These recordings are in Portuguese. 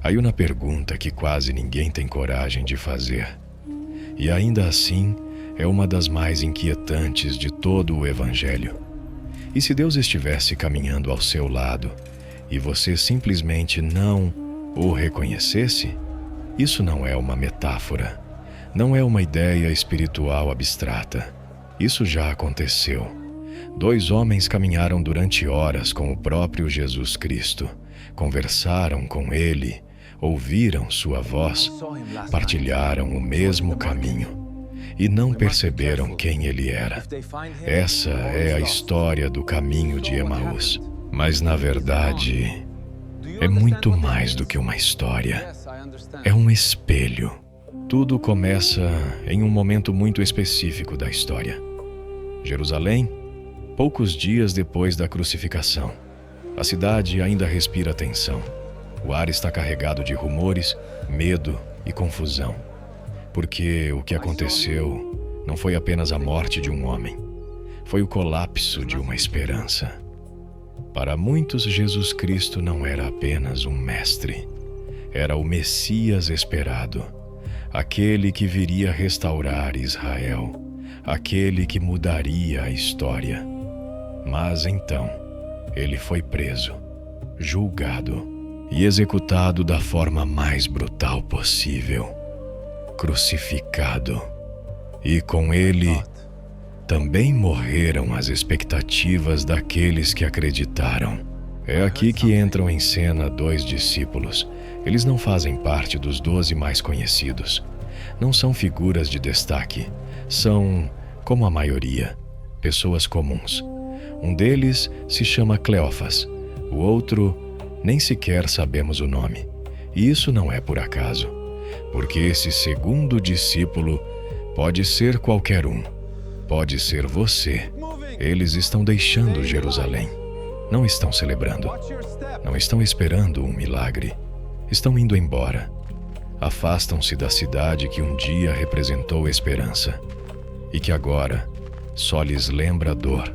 Aí uma pergunta que quase ninguém tem coragem de fazer. E ainda assim, é uma das mais inquietantes de todo o Evangelho. E se Deus estivesse caminhando ao seu lado e você simplesmente não o reconhecesse? Isso não é uma metáfora, não é uma ideia espiritual abstrata. Isso já aconteceu. 2 homens caminharam durante horas com o próprio Jesus Cristo, conversaram com ele, ouviram sua voz, partilharam o mesmo caminho e não perceberam quem ele era. Essa é a história do caminho de Emaús. Mas, na verdade, é muito mais do que uma história. É um espelho. Tudo começa em um momento muito específico da história. Jerusalém, poucos dias depois da crucificação. A cidade ainda respira tensão. O ar está carregado de rumores, medo e confusão. Porque o que aconteceu não foi apenas a morte de um homem. Foi o colapso de uma esperança. Para muitos, Jesus Cristo não era apenas um mestre. Era o Messias esperado. Aquele que viria restaurar Israel. Aquele que mudaria a história. Mas então, ele foi preso, julgado e executado da forma mais brutal possível. Crucificado. E com ele também morreram as expectativas daqueles que acreditaram. É aqui que entram em cena 2 discípulos. Eles não fazem parte dos 12 mais conhecidos. Não são figuras de destaque. São, como a maioria, pessoas comuns. Um deles se chama Cleófas. O outro, nem sequer sabemos o nome. E isso não é por acaso. Porque esse segundo discípulo pode ser qualquer um. Pode ser você. Eles estão deixando Jerusalém. Não estão celebrando. Não estão esperando um milagre. Estão indo embora. Afastam-se da cidade que um dia representou esperança e que agora só lhes lembra dor.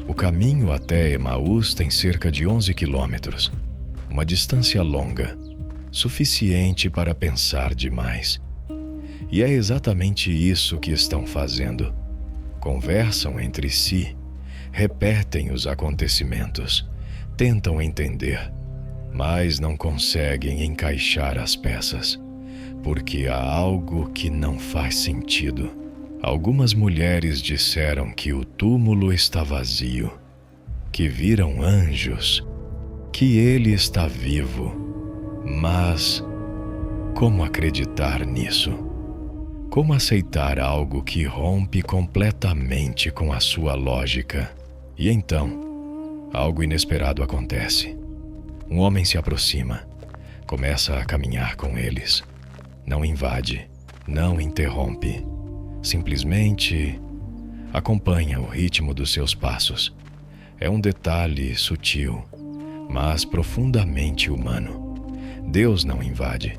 O caminho até Emaús tem cerca de 11 quilômetros. Uma distância longa, suficiente para pensar demais. E é exatamente isso que estão fazendo. Conversam entre si, repetem os acontecimentos, tentam entender, mas não conseguem encaixar as peças, porque há algo que não faz sentido. Algumas mulheres disseram que o túmulo está vazio, que viram anjos, que ele está vivo. Mas como acreditar nisso? Como aceitar algo que rompe completamente com a sua lógica? E então, algo inesperado acontece. Um homem se aproxima, começa a caminhar com eles. Não invade, não interrompe. Simplesmente acompanha o ritmo dos seus passos. É um detalhe sutil, mas profundamente humano. Deus não invade.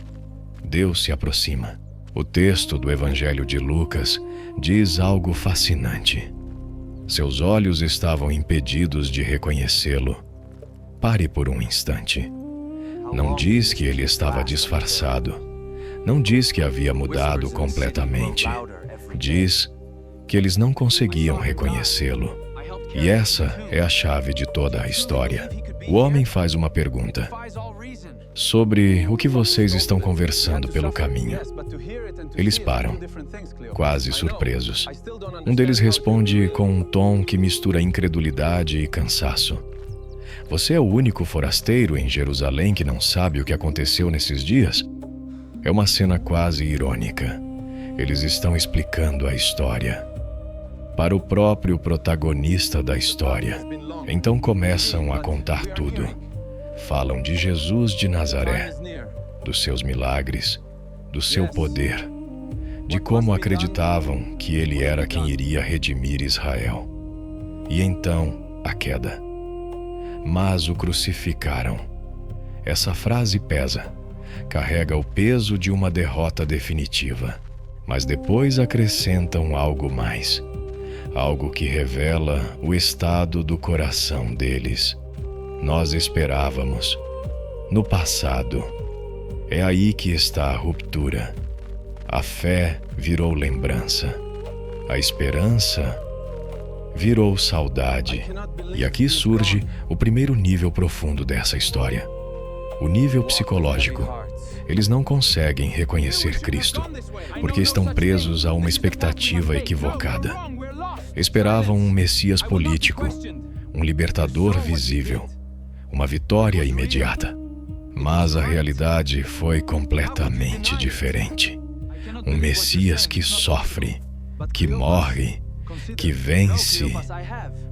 Deus se aproxima. O texto do Evangelho de Lucas diz algo fascinante. Seus olhos estavam impedidos de reconhecê-lo. Pare por um instante. Não diz que ele estava disfarçado. Não diz que havia mudado completamente. Diz que eles não conseguiam reconhecê-lo. E essa é a chave de toda a história. O homem faz uma pergunta sobre o que vocês estão conversando pelo caminho. Eles param, quase surpresos. Um deles responde com um tom que mistura incredulidade e cansaço. Você é o único forasteiro em Jerusalém que não sabe o que aconteceu nesses dias? É uma cena quase irônica. Eles estão explicando a história para o próprio protagonista da história. Então começam a contar tudo. Falam de Jesus de Nazaré, dos seus milagres, do seu poder, de como acreditavam que ele era quem iria redimir Israel. E então, a queda. Mas o crucificaram. Essa frase pesa, carrega o peso de uma derrota definitiva. Mas depois acrescentam algo mais. Algo que revela o estado do coração deles. Nós esperávamos, no passado, É aí que está a ruptura. A fé virou lembrança. A esperança virou saudade. E aqui surge o primeiro nível profundo dessa história. O nível psicológico. Eles não conseguem reconhecer Cristo, porque estão presos a uma expectativa equivocada. Esperavam um Messias político, um libertador visível, uma vitória imediata. Mas a realidade foi completamente diferente. Um Messias que sofre, que morre, que vence,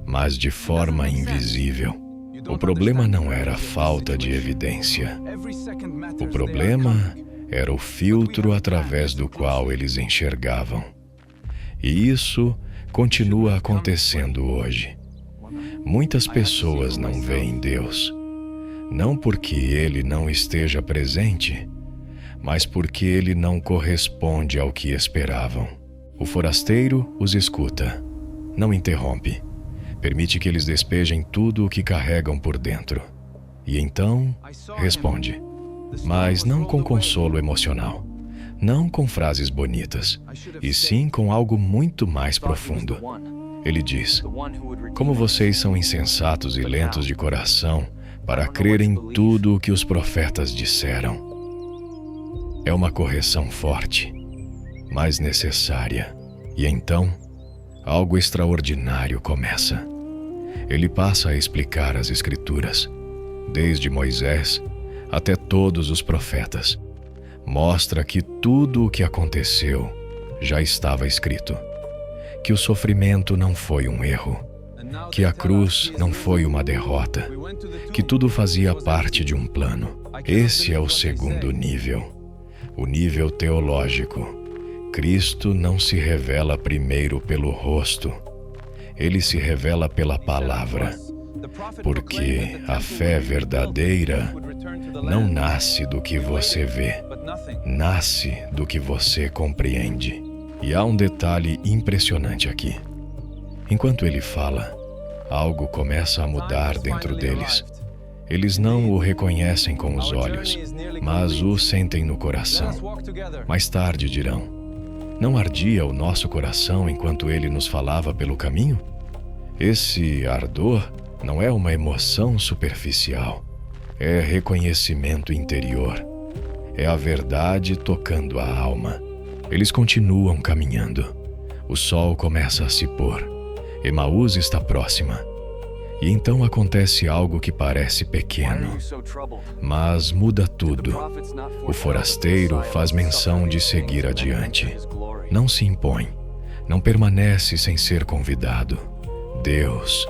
mas de forma invisível. O problema não era a falta de evidência. O problema era o filtro através do qual eles enxergavam. E isso continua acontecendo hoje. Muitas pessoas não veem Deus, não porque Ele não esteja presente, mas porque Ele não corresponde ao que esperavam. O forasteiro os escuta, não interrompe, permite que eles despejem tudo o que carregam por dentro. E então responde, mas não com consolo emocional, não com frases bonitas, e sim com algo muito mais profundo. Ele diz: como vocês são insensatos e lentos de coração para crer em tudo o que os profetas disseram. É uma correção forte, mas necessária. E então, algo extraordinário começa. Ele passa a explicar as Escrituras, desde Moisés até todos os profetas. Mostra que tudo o que aconteceu já estava escrito. Que o sofrimento não foi um erro. Que a cruz não foi uma derrota. Que tudo fazia parte de um plano. Esse é o segundo nível. O nível teológico. Cristo não se revela primeiro pelo rosto. Ele se revela pela palavra. Porque a fé verdadeira não nasce do que você vê, nasce do que você compreende. E há um detalhe impressionante aqui. Enquanto ele fala, algo começa a mudar dentro deles. Eles não o reconhecem com os olhos, mas o sentem no coração. Mais tarde dirão: não ardia o nosso coração enquanto ele nos falava pelo caminho? Esse ardor não é uma emoção superficial. É reconhecimento interior. É a verdade tocando a alma. Eles continuam caminhando. O sol começa a se pôr. Emaús está próxima. E então acontece algo que parece pequeno, mas muda tudo. O forasteiro faz menção de seguir adiante. Não se impõe. Não permanece sem ser convidado. Deus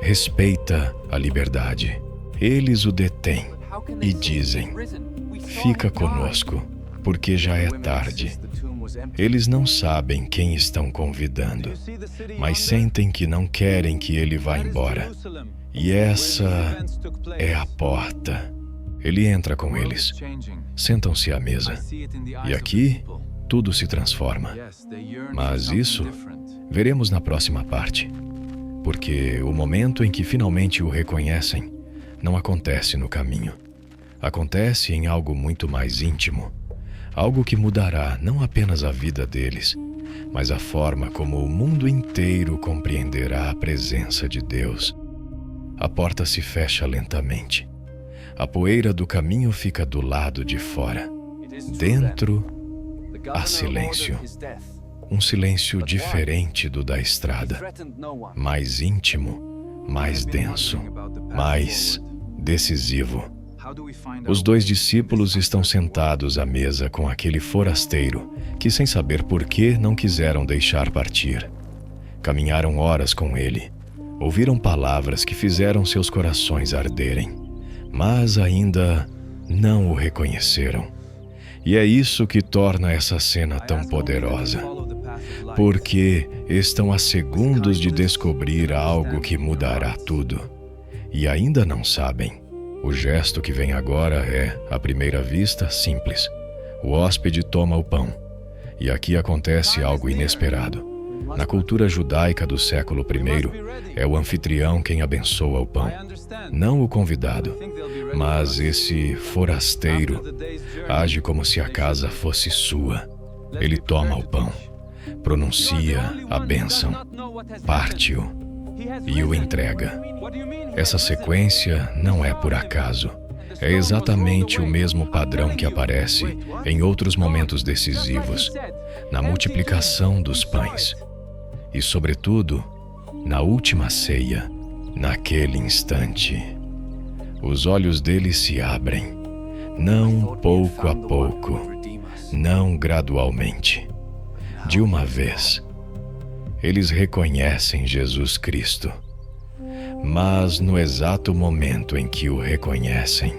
respeita a liberdade. Eles o detêm e dizem: fica conosco, porque já é tarde. Eles não sabem quem estão convidando, mas sentem que não querem que ele vá embora. E essa é a porta. Ele entra com eles. Sentam-se à mesa. E aqui, tudo se transforma. Mas isso veremos na próxima parte. Porque o momento em que finalmente o reconhecem não acontece no caminho. Acontece em algo muito mais íntimo. Algo que mudará não apenas a vida deles, mas a forma como o mundo inteiro compreenderá a presença de Deus. A porta se fecha lentamente. A poeira do caminho fica do lado de fora. Dentro, há silêncio. Um silêncio diferente do da estrada. Mais íntimo, mais denso, mais decisivo. Os dois discípulos estão sentados à mesa com aquele forasteiro que, sem saber por que, não quiseram deixar partir. Caminharam horas com ele. Ouviram palavras que fizeram seus corações arderem, mas ainda não o reconheceram. E é isso que torna essa cena tão poderosa. Porque estão a segundos de descobrir algo que mudará tudo. E ainda não sabem. O gesto que vem agora é, à primeira vista, simples. O hóspede toma o pão. E aqui acontece algo inesperado. Na cultura judaica do século I, é o anfitrião quem abençoa o pão, não o convidado. Mas esse forasteiro age como se a casa fosse sua. Ele toma o pão, pronuncia a bênção, parte-o e o entrega. Essa sequência não é por acaso. É exatamente o mesmo padrão que aparece em outros momentos decisivos, na multiplicação dos pães e, sobretudo, na última ceia. Naquele instante, os olhos dele se abrem, não pouco a pouco, não gradualmente, de uma vez. Eles reconhecem Jesus Cristo, mas no exato momento em que o reconhecem,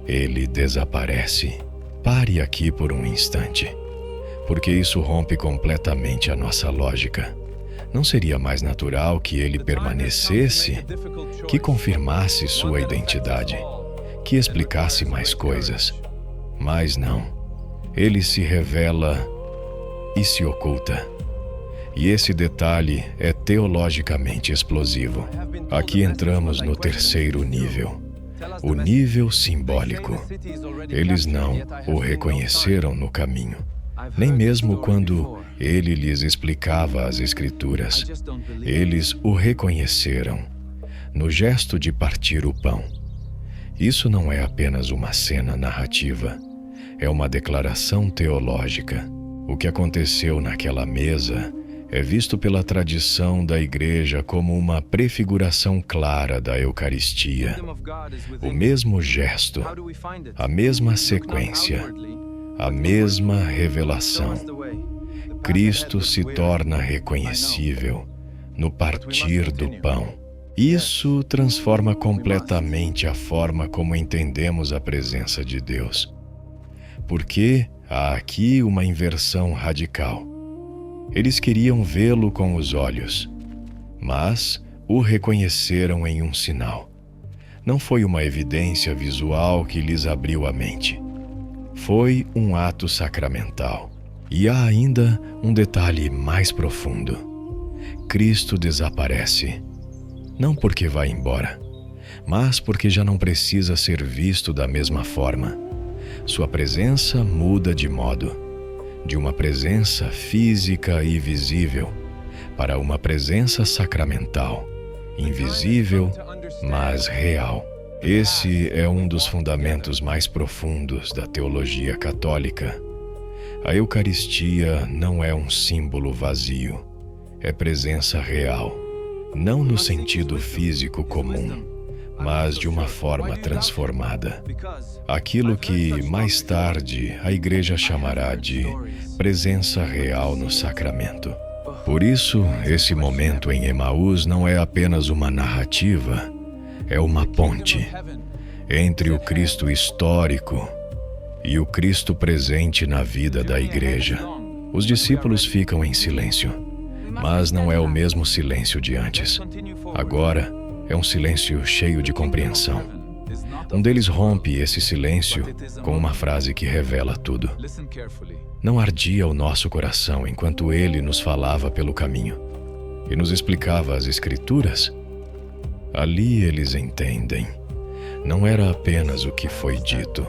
ele desaparece. Pare aqui por um instante, porque isso rompe completamente a nossa lógica. Não seria mais natural que ele permanecesse, que confirmasse sua identidade, que explicasse mais coisas? Mas não. Ele se revela e se oculta. E esse detalhe é teologicamente explosivo. Aqui entramos no terceiro nível, o nível simbólico. Eles não o reconheceram no caminho, nem mesmo quando ele lhes explicava as Escrituras. Eles o reconheceram no gesto de partir o pão. Isso não é apenas uma cena narrativa, é uma declaração teológica. O que aconteceu naquela mesa é visto pela tradição da Igreja como uma prefiguração clara da Eucaristia. O mesmo gesto, a mesma sequência, a mesma revelação. Cristo se torna reconhecível no partir do pão. Isso transforma completamente a forma como entendemos a presença de Deus. Porque há aqui uma inversão radical. Eles queriam vê-lo com os olhos, mas o reconheceram em um sinal. Não foi uma evidência visual que lhes abriu a mente. Foi um ato sacramental. E há ainda um detalhe mais profundo. Cristo desaparece, não porque vai embora, mas porque já não precisa ser visto da mesma forma. Sua presença muda de modo, de uma presença física e visível, para uma presença sacramental, invisível, mas real. Esse é um dos fundamentos mais profundos da teologia católica. A Eucaristia não é um símbolo vazio, é presença real, não no sentido físico comum, mas de uma forma transformada. Aquilo que, mais tarde, a Igreja chamará de presença real no sacramento. Por isso, esse momento em Emaús não é apenas uma narrativa, é uma ponte entre o Cristo histórico e o Cristo presente na vida da Igreja. Os discípulos ficam em silêncio, mas não é o mesmo silêncio de antes. Agora é um silêncio cheio de compreensão. Um deles rompe esse silêncio com uma frase que revela tudo. Não ardia o nosso coração enquanto ele nos falava pelo caminho e nos explicava as Escrituras? Ali eles entendem. Não era apenas o que foi dito,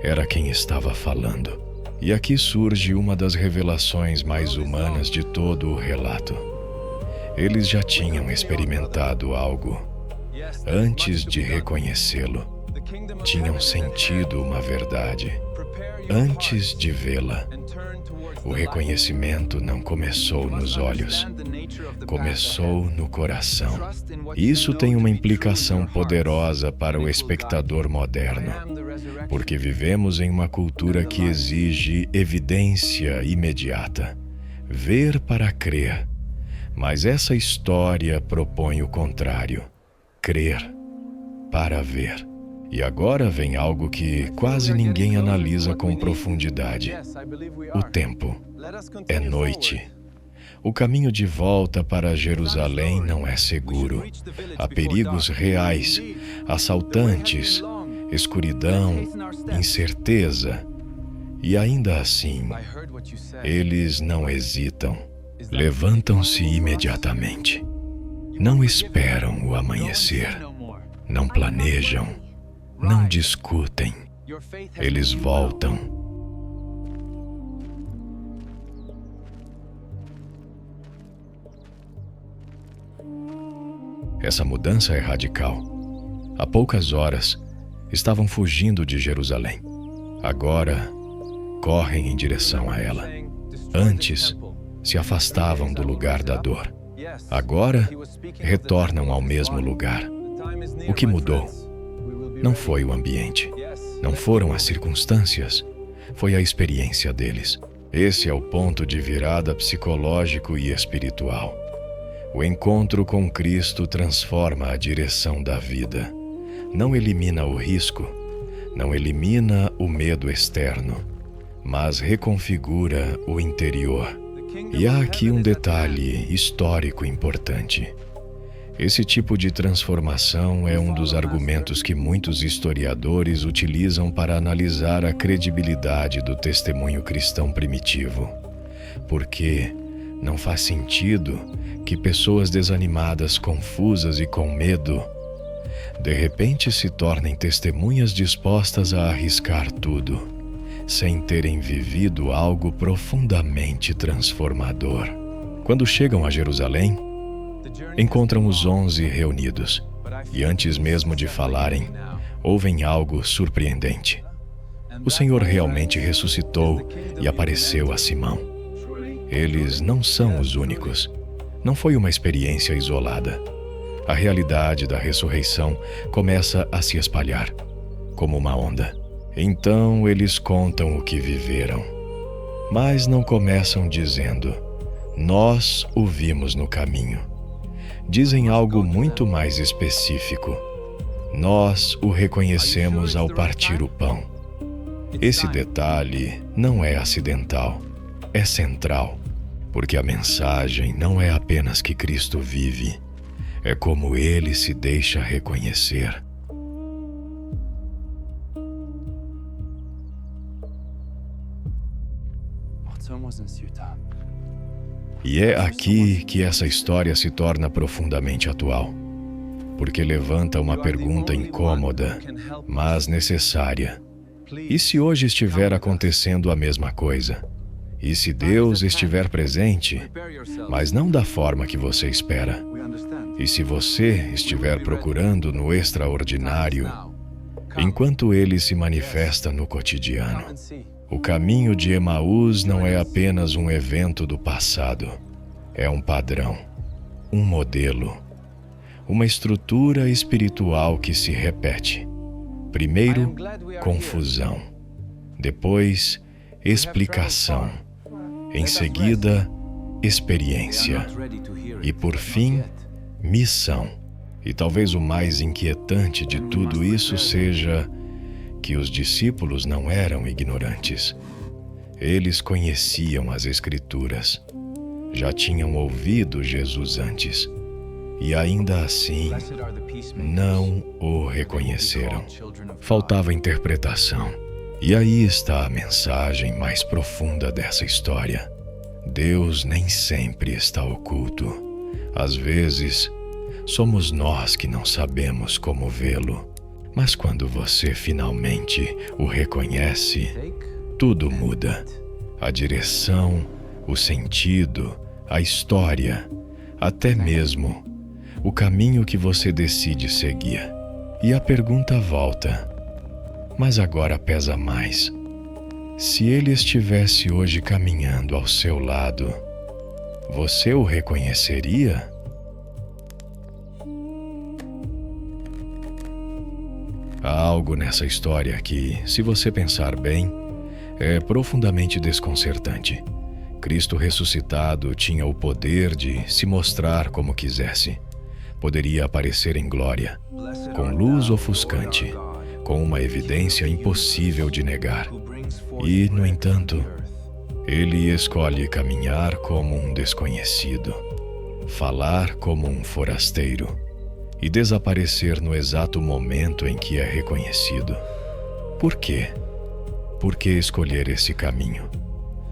era quem estava falando. E aqui surge uma das revelações mais humanas de todo o relato. Eles já tinham experimentado algo antes de reconhecê-lo. Tinham sentido uma verdade antes de vê-la. O reconhecimento não começou nos olhos, começou no coração. Isso tem uma implicação poderosa para o espectador moderno, porque vivemos em uma cultura que exige evidência imediata, ver para crer. Mas essa história propõe o contrário, crer para ver. E agora vem algo que quase ninguém analisa com profundidade. O tempo. É noite. O caminho de volta para Jerusalém não é seguro. Há perigos reais, assaltantes, escuridão, incerteza. E ainda assim, eles não hesitam. Levantam-se imediatamente. Não esperam o amanhecer. Não planejam. não discutem, eles voltam. Essa mudança é radical. Há poucas horas, estavam fugindo de Jerusalém. Agora, correm em direção a ela. Antes, se afastavam do lugar da dor. Agora, retornam ao mesmo lugar. O que mudou? Não foi o ambiente. Não foram as circunstâncias. Foi a experiência deles. Esse é o ponto de virada psicológico e espiritual. O encontro com Cristo transforma a direção da vida. Não elimina o risco, não elimina o medo externo, mas reconfigura o interior. E há aqui um detalhe histórico importante. Esse tipo de transformação é um dos argumentos que muitos historiadores utilizam para analisar a credibilidade do testemunho cristão primitivo. Porque não faz sentido que pessoas desanimadas, confusas e com medo, de repente se tornem testemunhas dispostas a arriscar tudo, sem terem vivido algo profundamente transformador. Quando chegam a Jerusalém, encontram os 11 reunidos, e antes mesmo de falarem, ouvem algo surpreendente. O Senhor realmente ressuscitou e apareceu a Simão. Eles não são os únicos. Não foi uma experiência isolada. A realidade da ressurreição começa a se espalhar, como uma onda. Então eles contam o que viveram, mas não começam dizendo: nós o vimos no caminho. Dizem algo muito mais específico: nós o reconhecemos ao partir o pão. Esse detalhe não é acidental, é central, porque a mensagem não é apenas que Cristo vive, é como ele se deixa reconhecer. E é aqui que essa história se torna profundamente atual, porque levanta uma pergunta incômoda, mas necessária. E se hoje estiver acontecendo a mesma coisa? E se Deus estiver presente, mas não da forma que você espera? E se você estiver procurando no extraordinário, enquanto ele se manifesta no cotidiano? O caminho de Emaús não é apenas um evento do passado. É um padrão, um modelo, uma estrutura espiritual que se repete. Primeiro, confusão. Depois, explicação. Em seguida, experiência. E por fim, missão. E talvez o mais inquietante de tudo isso seja que os discípulos não eram ignorantes. Eles conheciam as Escrituras, já tinham ouvido Jesus antes, e ainda assim não o reconheceram. Faltava interpretação. E aí está a mensagem mais profunda dessa história. Deus nem sempre está oculto. Às vezes, somos nós que não sabemos como vê-lo. Mas quando você finalmente o reconhece, tudo muda. A direção, o sentido, a história, até mesmo o caminho que você decide seguir. E a pergunta volta, mas agora pesa mais. Se ele estivesse hoje caminhando ao seu lado, você o reconheceria? Há algo nessa história que, se você pensar bem, é profundamente desconcertante. Cristo ressuscitado tinha o poder de se mostrar como quisesse. Poderia aparecer em glória, com luz ofuscante, com uma evidência impossível de negar. E, no entanto, ele escolhe caminhar como um desconhecido, falar como um forasteiro e desaparecer no exato momento em que é reconhecido. Por quê? Por que escolher esse caminho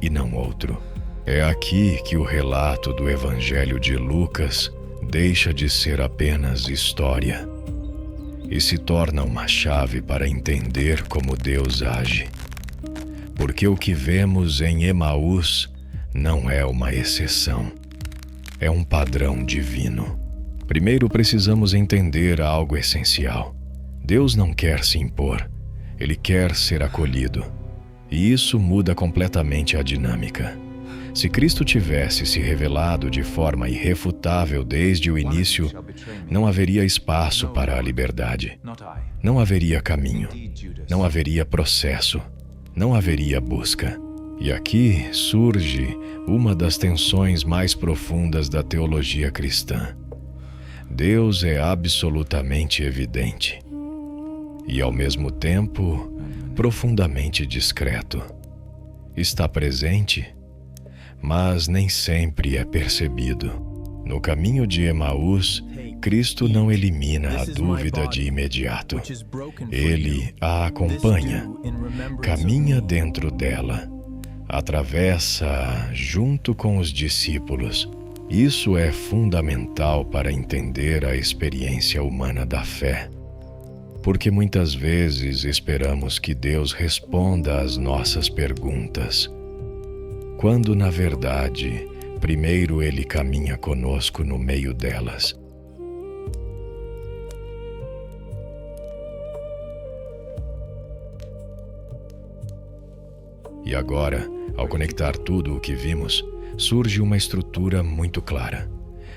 e não outro? É aqui que o relato do Evangelho de Lucas deixa de ser apenas história e se torna uma chave para entender como Deus age. Porque o que vemos em Emaús não é uma exceção, é um padrão divino. Primeiro precisamos entender algo essencial. Deus não quer se impor, Ele quer ser acolhido. E isso muda completamente a dinâmica. Se Cristo tivesse se revelado de forma irrefutável desde o início, não haveria espaço para a liberdade. Não haveria caminho. Não haveria processo. Não haveria busca. E aqui surge uma das tensões mais profundas da teologia cristã. Deus é absolutamente evidente e, ao mesmo tempo, profundamente discreto. Está presente, mas nem sempre é percebido. No caminho de Emaús, Cristo não elimina a dúvida de imediato. Ele a acompanha, caminha dentro dela, atravessa junto com os discípulos. Isso é fundamental para entender a experiência humana da fé. Porque muitas vezes esperamos que Deus responda às nossas perguntas, quando, na verdade, primeiro Ele caminha conosco no meio delas. E agora, ao conectar tudo o que vimos, surge uma estrutura muito clara,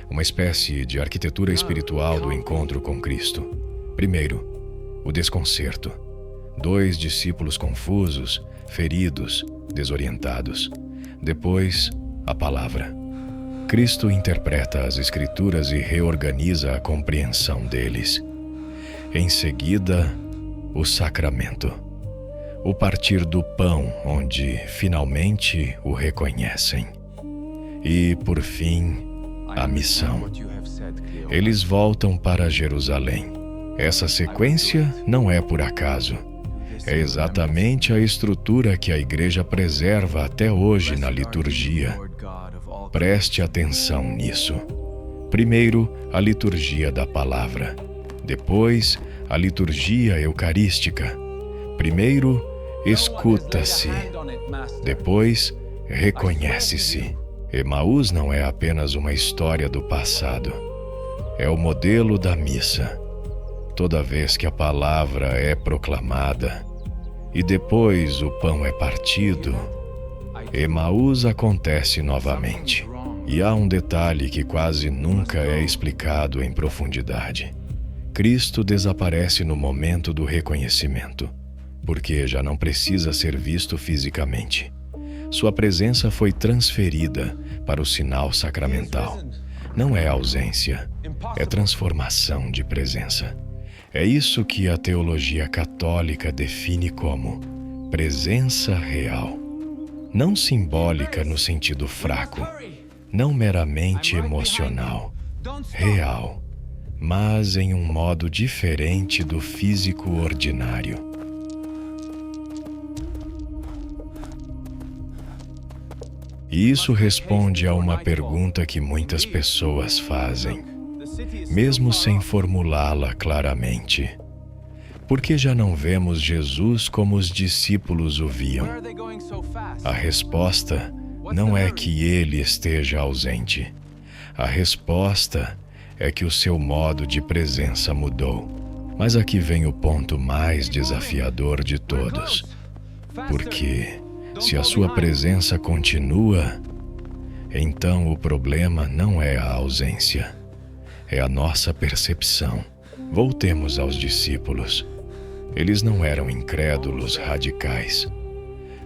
uma espécie de arquitetura espiritual do encontro com Cristo. Primeiro, o desconcerto. 2 discípulos confusos, feridos, desorientados. Depois, a palavra. Cristo interpreta as Escrituras e reorganiza a compreensão deles. Em seguida, o sacramento. O partir do pão, onde finalmente o reconhecem. E, por fim, a missão. Eles voltam para Jerusalém. Essa sequência não é por acaso. É exatamente a estrutura que a Igreja preserva até hoje na liturgia. Preste atenção nisso. Primeiro, a liturgia da palavra. Depois, a liturgia eucarística. Primeiro, escuta-se. Depois, reconhece-se. Emaús não é apenas uma história do passado. É o modelo da missa. Toda vez que a palavra é proclamada e depois o pão é partido, Emaús acontece novamente. E há um detalhe que quase nunca é explicado em profundidade. Cristo desaparece no momento do reconhecimento, porque já não precisa ser visto fisicamente. Sua presença foi transferida para o sinal sacramental. Não é ausência, é transformação de presença. É isso que a teologia católica define como presença real. Não simbólica no sentido fraco, não meramente emocional, real, mas em um modo diferente do físico ordinário. E isso responde a uma pergunta que muitas pessoas fazem, mesmo sem formulá-la claramente. Por que já não vemos Jesus como os discípulos o viam? A resposta não é que ele esteja ausente. A resposta é que o seu modo de presença mudou. Mas aqui vem o ponto mais desafiador de todos. Porque, se a sua presença continua, então o problema não é a ausência, é a nossa percepção. Voltemos aos discípulos. Eles não eram incrédulos radicais.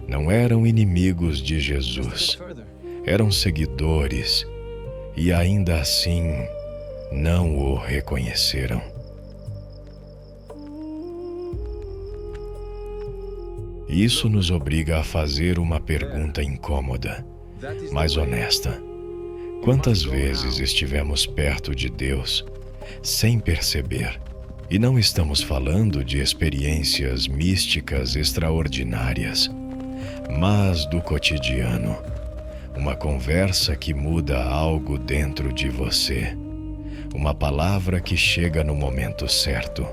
Não eram inimigos de Jesus. Eram seguidores e ainda assim não o reconheceram. Isso nos obriga a fazer uma pergunta incômoda, mas honesta. Quantas vezes estivemos perto de Deus sem perceber? E não estamos falando de experiências místicas extraordinárias, mas do cotidiano. Uma conversa que muda algo dentro de você. Uma palavra que chega no momento certo.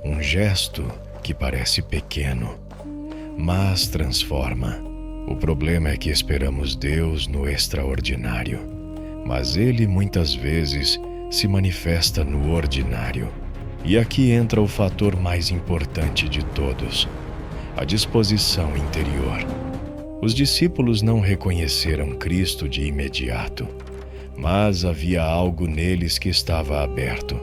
Um gesto que parece pequeno, mas transforma. O problema é que esperamos Deus no extraordinário, mas Ele muitas vezes se manifesta no ordinário. E aqui entra o fator mais importante de todos: a disposição interior. Os discípulos não reconheceram Cristo de imediato, mas havia algo neles que estava aberto.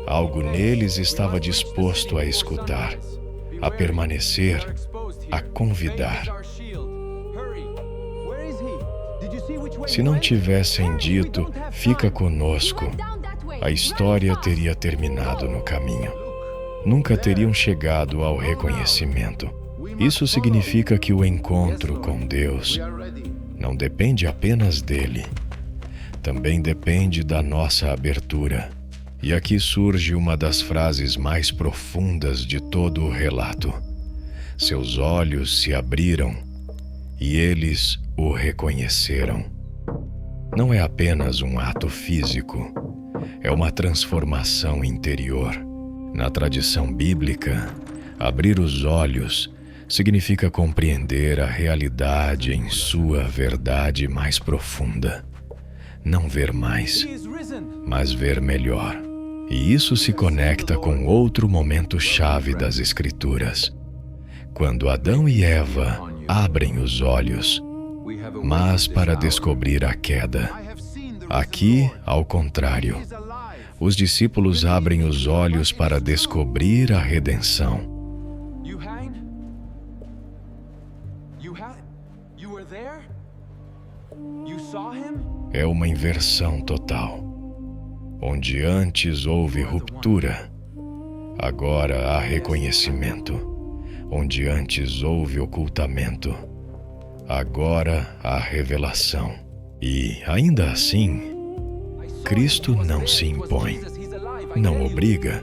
Algo neles estava disposto a escutar, a permanecer, a convidar. Se não tivessem dito, fica conosco, a história teria terminado no caminho. Nunca teriam chegado ao reconhecimento. Isso significa que o encontro com Deus não depende apenas dele, também depende da nossa abertura. E aqui surge uma das frases mais profundas de todo o relato. Seus olhos se abriram e eles o reconheceram. Não é apenas um ato físico, é uma transformação interior. Na tradição bíblica, abrir os olhos significa compreender a realidade em sua verdade mais profunda. Não ver mais, mas ver melhor. E isso se conecta com outro momento-chave das Escrituras. Quando Adão e Eva abrem os olhos, mas para descobrir a queda. Aqui, ao contrário, os discípulos abrem os olhos para descobrir a redenção. É uma inversão total. Onde antes houve ruptura, agora há reconhecimento. Onde antes houve ocultamento, agora há revelação. E, ainda assim, Cristo não se impõe, não obriga,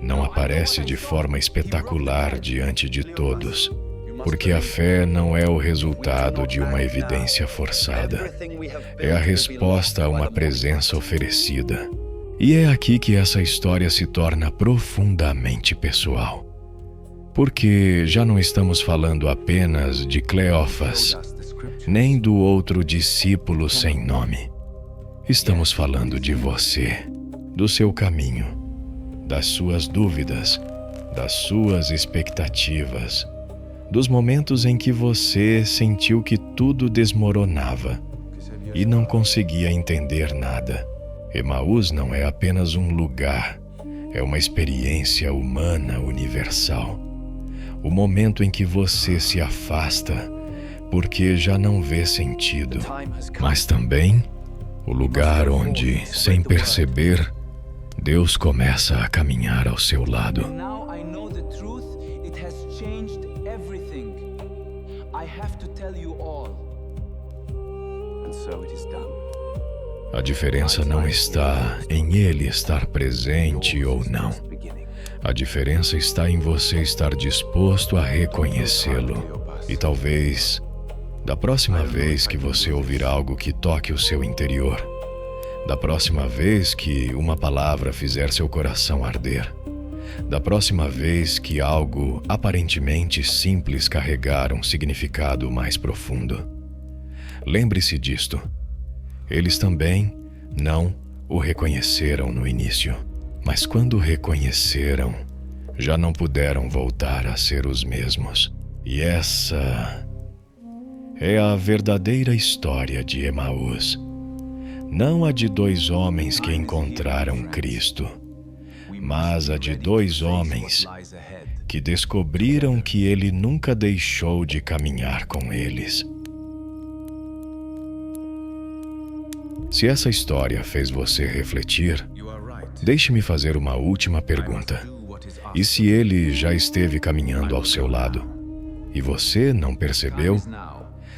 não aparece de forma espetacular diante de todos, porque a fé não é o resultado de uma evidência forçada. É a resposta a uma presença oferecida. E é aqui que essa história se torna profundamente pessoal. Porque já não estamos falando apenas de Cleófas, nem do outro discípulo sem nome. Estamos falando de você, do seu caminho, das suas dúvidas, das suas expectativas, dos momentos em que você sentiu que tudo desmoronava e não conseguia entender nada. Emaús não é apenas um lugar, é uma experiência humana universal. O momento em que você se afasta porque já não vê sentido, mas também o lugar onde, sem perceber, Deus começa a caminhar ao seu lado. A diferença não está em Ele estar presente ou não. A diferença está em você estar disposto a reconhecê-lo. E talvez, da próxima vez que você ouvir algo que toque o seu interior, da próxima vez que uma palavra fizer seu coração arder, da próxima vez que algo aparentemente simples carregar um significado mais profundo, lembre-se disto. Eles também não o reconheceram no início. Mas quando reconheceram, já não puderam voltar a ser os mesmos. E essa é a verdadeira história de Emaús. Não a de dois homens que encontraram Cristo, mas a de dois homens que descobriram que Ele nunca deixou de caminhar com eles. Se essa história fez você refletir, deixe-me fazer uma última pergunta. E se Ele já esteve caminhando ao seu lado e você não percebeu?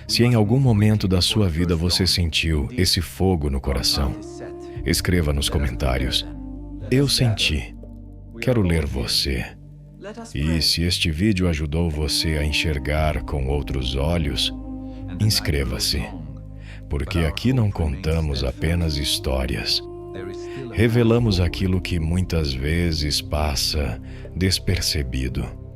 Se em algum momento da sua vida você sentiu esse fogo no coração, escreva nos comentários: eu senti. Quero ler você. E se este vídeo ajudou você a enxergar com outros olhos, inscreva-se. Porque aqui não contamos apenas histórias. revelamos aquilo que muitas vezes passa despercebido.